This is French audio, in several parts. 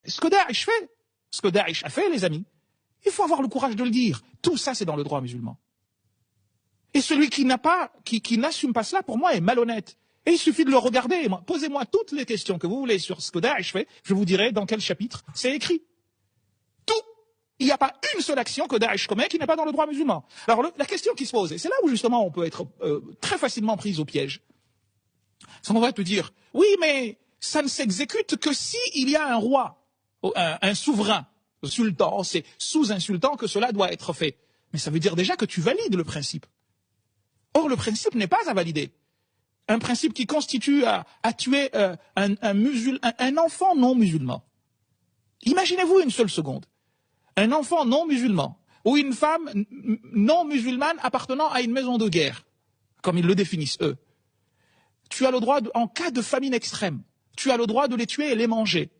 Ce que Daesh fait, ce que Daesh a fait, les amis, il faut avoir le courage de le dire. Tout ça, c'est dans le droit musulman. Et celui qui n'assume pas cela, pour moi, est malhonnête. Et il suffit de le regarder. Posez-moi toutes les questions que vous voulez sur ce que Daesh fait, je vous dirai dans quel chapitre c'est écrit. Tout. Il n'y a pas une seule action que Daesh commet qui n'est pas dans le droit musulman. Alors la question qui se pose, et c'est là où justement on peut être très facilement pris au piège, c'est qu'on va te dire, oui, mais ça ne s'exécute que s'il y a un roi, un souverain, un sultan, c'est sous un sultan que cela doit être fait. Mais ça veut dire déjà que tu valides le principe. Or, le principe n'est pas à valider. Un principe qui constitue à tuer un enfant non musulman. Imaginez-vous une seule seconde. Un enfant non musulman ou une femme non musulmane appartenant à une maison de guerre, comme ils le définissent eux. Tu as le droit, en cas de famine extrême, tu as le droit de les tuer et les manger.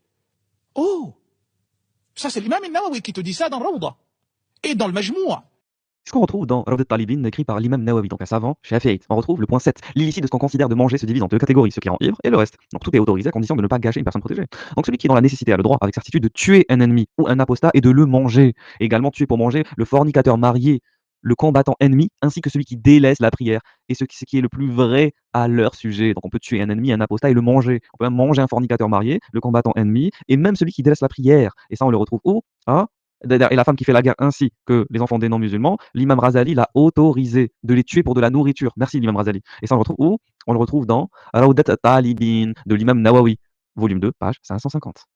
Oh, ça c'est l'imam al-Nawawi qui te dit ça dans Rawda et dans le Majmoua. Ce qu'on retrouve dans Rawdat al-Talibin, écrit par l'imam Nawawi, donc un savant shafi'ite. On retrouve le point 7. L'illicite de ce qu'on considère de manger se divise en deux catégories, ceux qui rend ivre et le reste. Donc tout est autorisé à condition de ne pas gâcher une personne protégée. Donc celui qui est dans la nécessité a le droit, avec certitude, de tuer un ennemi ou un apostat et de le manger. Également tuer pour manger le fornicateur marié, le combattant ennemi, ainsi que celui qui délaisse la prière, et ce qui est le plus vrai à leur sujet. Donc on peut tuer un ennemi, un apostat et le manger. On peut même manger un fornicateur marié, le combattant ennemi, et même celui qui délaisse la prière. Et ça on le retrouve où? Et la femme qui fait la guerre ainsi que les enfants des non-musulmans, l'imam Razali l'a autorisé de les tuer pour de la nourriture. Merci l'imam Razali. Et ça on le retrouve où? On le retrouve dans Rawdat al-Talibin de l'imam Nawawi, volume 2, page 550.